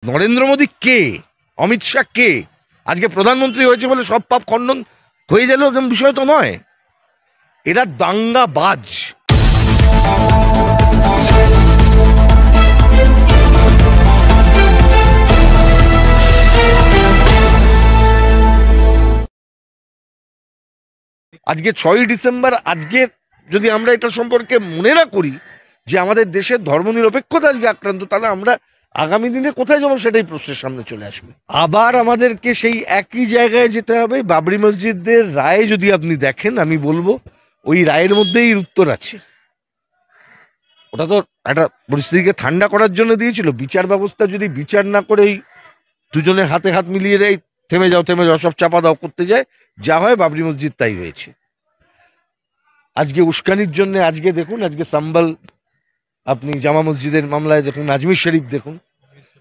নরেন্দ্র মোদী কে, অমিত শাহ কে? আজকে প্রধানমন্ত্রী হয়েছে বলে সব পাপ খণ্ডন হয়ে গেল, এরকম বিষয় তো নয়। এরা দাঙ্গাবাজ। আজকে 6ই ডিসেম্বর, আজকে যদি আমরা এটা সম্পর্কে মনে না করি যে আমাদের দেশের ধর্মনিরপেক্ষতা আজকে আক্রান্ত, তাহলে আমরা আগামী দিনে কোথায় যাবো সেটাই প্রশ্নের সামনে চলে আসবে। আবার আমাদেরকে সেই একই জায়গায় যেতে হবে। বাবরি মসজিদের রায় যদি আপনি দেখেন, আমি বলবো ওই রায়ের মধ্যেই উত্তর আছে। ওটা তো একটা পরিস্থিতিকে ঠান্ডা করার জন্য দিয়েছিল। বিচার ব্যবস্থা যদি বিচার না করেই দুজনের হাতে হাত মিলিয়ে দেয়, থেমে যাও থেমে যাও, সব চাপা দাও করতে যায়, যা হয় বাবরি মসজিদ তাই হয়েছে। আজকে উস্কানির জন্য আজকে দেখুন, আজকে সাম্বাল, আপনি জামা মসজিদের মামলায় দেখুন, আজমির শরীফ দেখুন,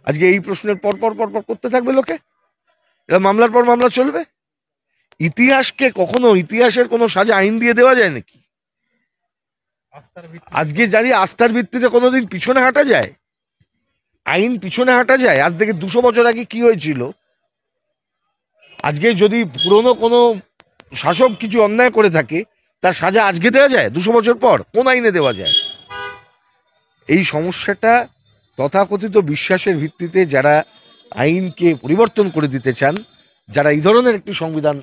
আজকে এই প্রশ্নের পর পর পর পর করতে থাকবে লোকে। এরা মামলার পর মামলা চলবে। ইতিহাসকে কখনো, ইতিহাসের কোনো সাজা আইন দিয়ে দেওয়া যায় নাকি? আজকে জানি আস্থার ভিত্তিতে কোনোদিন পিছনে হাঁটা যায়? আইন পিছনে হাঁটা যায়? আজ থেকে 200 বছর আগে কি হয়েছিল? আজকে যদি পুরনো কোনো শাসক কিছু অন্যায় করে থাকে, তার সাজা আজকে দেওয়া যায় 200 বছর পর? কোন আইনে দেওয়া যায়? এই সমস্যাটা তথাকথিত বিশ্বাসের ভিত্তিতে যারা আইনকে পরিবর্তন করে দিতে চান, যারা এই ধরনের একটি সংবিধান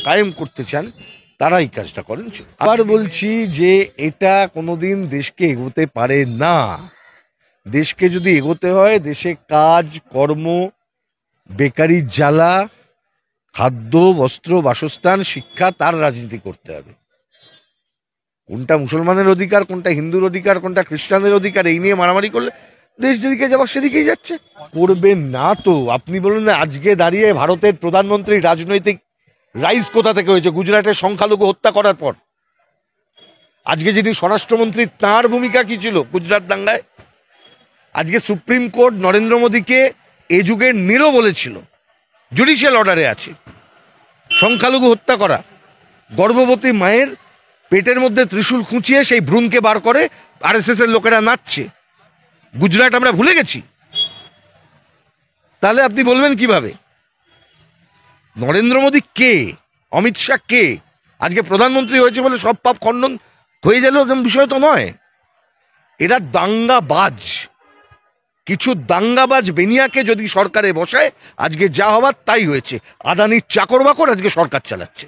কায়েম করতে চান, তারা এই কাজটা করেন। আবার বলছি যে এটা কোনোদিন দেশকে এগোতে পারে না। দেশকে যদি এগোতে হয়, দেশে কাজ, কর্ম, বেকারির জ্বালা, খাদ্য, বস্ত্র, বাসস্থান, শিক্ষা, তার রাজনীতি করতে হবে। কোনটা মুসলমানের অধিকার, কোনটা হিন্দুর অধিকার, কোনটা খ্রিস্টানের অধিকার, এই নিয়ে মারামারি করলে দেশ যেদিকে যাবার সেদিকেই যাচ্ছে। করবেন না তো। আপনি বলুন না, আজকে দাঁড়িয়ে ভারতের প্রধানমন্ত্রী রাজনৈতিক রাইজ কোথা থেকে হয়েছে? গুজরাটের সংখ্যালঘু হত্যা করার পর। আজকে যিনি স্বরাষ্ট্রমন্ত্রী, তাঁর ভূমিকা কি ছিল গুজরাট দাঙ্গায়? আজকে সুপ্রিম কোর্ট নরেন্দ্র মোদীকে এ যুগের নিরো বলেছিল, জুডিশিয়াল অর্ডারে আছে। সংখ্যালঘু হত্যা করা, গর্ভবতী মায়ের পেটের মধ্যে ত্রিশূল খুঁচিয়ে সেই ভ্রূণকে বার করে আরএসএস এর লোকেরা নাচছে। গুজরাট আমরা ভুলে গেছি? তাহলে আপনি বলবেন কিভাবে? নরেন্দ্র মোদী কে, অমিত শাহ কে? আজকে প্রধানমন্ত্রী হয়েছে বলে সব পাপ খণ্ডন হয়ে গেল, এরকম বিষয় তো নয়। এরা দাঙ্গাবাজ। কিছু দাঙ্গাবাজ বেনিয়াকে যদি সরকারে বসায়, আজকে যা হবার তাই হয়েছে। আদানির চাকর বাকর আজকে সরকার চালাচ্ছে।